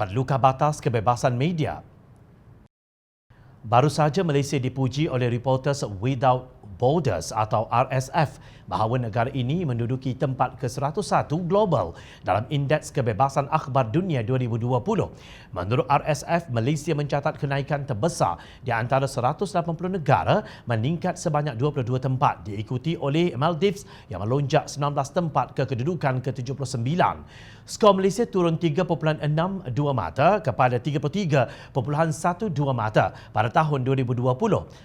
Perlukah batas kebebasan media? Baru saja Malaysia dipuji oleh Reporters Without Borders atau RSF bahawa negara ini menduduki tempat ke-101 global dalam Indeks Kebebasan Akhbar Dunia 2020. Menurut RSF, Malaysia mencatat kenaikan terbesar di antara 180 negara, meningkat sebanyak 22 tempat, diikuti oleh Maldives yang melonjak 19 tempat ke kedudukan ke-79. Skor Malaysia turun 3.62 mata kepada 33.12 mata pada tahun 2020.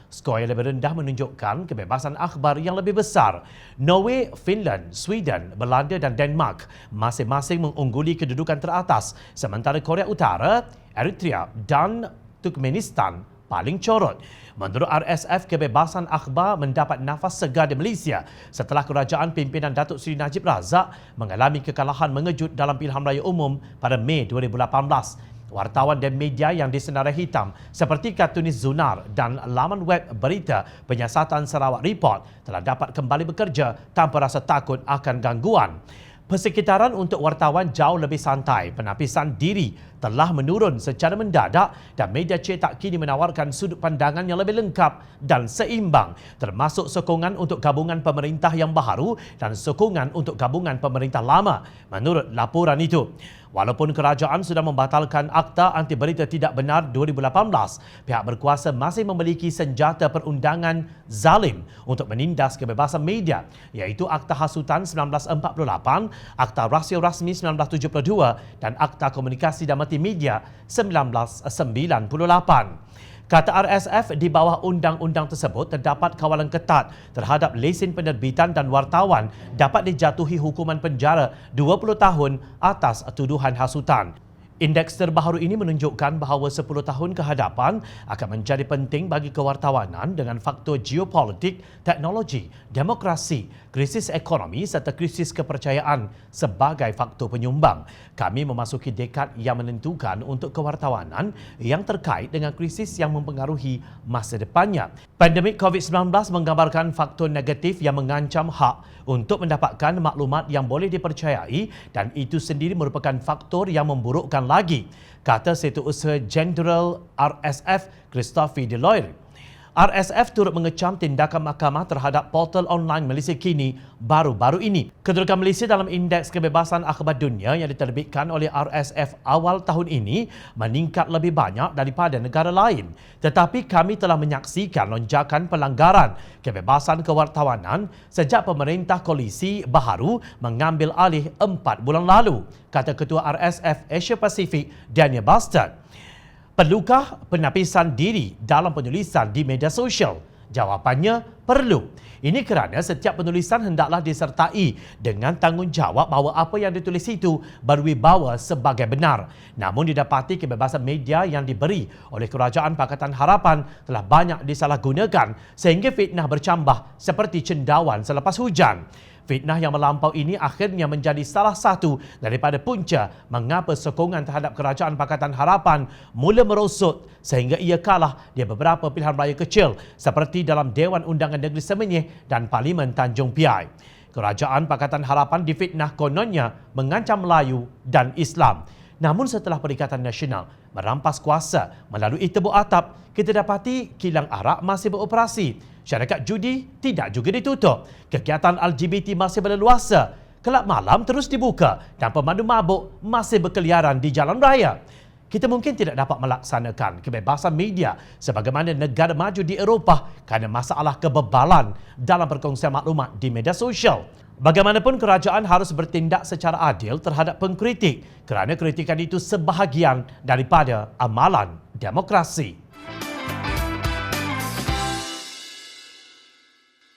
Skor yang lebih rendah menunjukkan kebebasan akhbar yang lebih besar. Norway, Finland, Sweden, Belanda dan Denmark masing-masing mengungguli kedudukan teratas, sementara Korea Utara, Eritrea dan Turkmenistan paling corot. Menurut RSF, kebebasan akhbar mendapat nafas segar di Malaysia setelah kerajaan pimpinan Datuk Seri Najib Razak mengalami kekalahan mengejut dalam pilihan raya umum pada Mei 2018. Wartawan dan media yang disenarai hitam seperti kartunis Zunar dan laman web berita penyiasatan Sarawak Report telah dapat kembali bekerja tanpa rasa takut akan gangguan. Persekitaran untuk wartawan jauh lebih santai. Penapisan diri telah menurun secara mendadak dan media cetak kini menawarkan sudut pandangan yang lebih lengkap dan seimbang, termasuk sokongan untuk gabungan pemerintah yang baharu dan sokongan untuk gabungan pemerintah lama, menurut laporan itu. Walaupun kerajaan sudah membatalkan Akta Anti Berita Tidak Benar 2018, pihak berkuasa masih memiliki senjata perundangan zalim untuk menindas kebebasan media, iaitu Akta Hasutan 1948, Akta Rasio Rasmi 1972 dan Akta Komunikasi dan Multimedia 1998. Kata RSF, di bawah undang-undang tersebut terdapat kawalan ketat terhadap lesen penerbitan dan wartawan dapat dijatuhi hukuman penjara 20 tahun atas tuduhan hasutan. Indeks terbaru ini menunjukkan bahawa 10 tahun ke hadapan akan menjadi penting bagi kewartawanan dengan faktor geopolitik, teknologi, demokrasi, krisis ekonomi serta krisis kepercayaan sebagai faktor penyumbang. Kami memasuki dekad yang menentukan untuk kewartawanan yang terkait dengan krisis yang mempengaruhi masa depannya. Pandemik COVID-19 menggambarkan faktor negatif yang mengancam hak untuk mendapatkan maklumat yang boleh dipercayai dan itu sendiri merupakan faktor yang memburukkan lagi, kata Setiausaha Jeneral RSF Christophe Deloire. RSF turut mengecam tindakan mahkamah terhadap portal online Malaysia Kini baru-baru ini. Kedudukan Malaysia dalam Indeks Kebebasan Akhbar Dunia yang diterbitkan oleh RSF awal tahun ini meningkat lebih banyak daripada negara lain. Tetapi kami telah menyaksikan lonjakan pelanggaran kebebasan kewartawanan sejak pemerintah koalisi baharu mengambil alih 4 bulan lalu, kata Ketua RSF Asia Pasifik Daniel Bastard. Perlukah penapisan diri dalam penulisan di media sosial? Jawapannya, perlu. Ini kerana setiap penulisan hendaklah disertai dengan tanggungjawab bahawa apa yang ditulis itu berwibawa sebagai benar. Namun didapati kebebasan media yang diberi oleh Kerajaan Pakatan Harapan telah banyak disalahgunakan sehingga fitnah bercambah seperti cendawan selepas hujan. Fitnah yang melampau ini akhirnya menjadi salah satu daripada punca mengapa sokongan terhadap Kerajaan Pakatan Harapan mula merosot sehingga ia kalah di beberapa pilihan raya kecil seperti dalam Dewan Undangan Negeri Semenyih dan Parlimen Tanjung Piai. Kerajaan Pakatan Harapan difitnah kononnya mengancam Melayu dan Islam. Namun setelah Perikatan Nasional merampas kuasa melalui tebuk atap, kita dapati kilang arak masih beroperasi. Syarikat judi tidak juga ditutup. Kegiatan LGBT masih berleluasa. Kelab malam terus dibuka dan pemandu mabuk masih berkeliaran di jalan raya. Kita mungkin tidak dapat melaksanakan kebebasan media sebagaimana negara maju di Eropah kerana masalah kebebalan dalam perkongsian maklumat di media sosial. Bagaimanapun, kerajaan harus bertindak secara adil terhadap pengkritik kerana kritikan itu sebahagian daripada amalan demokrasi.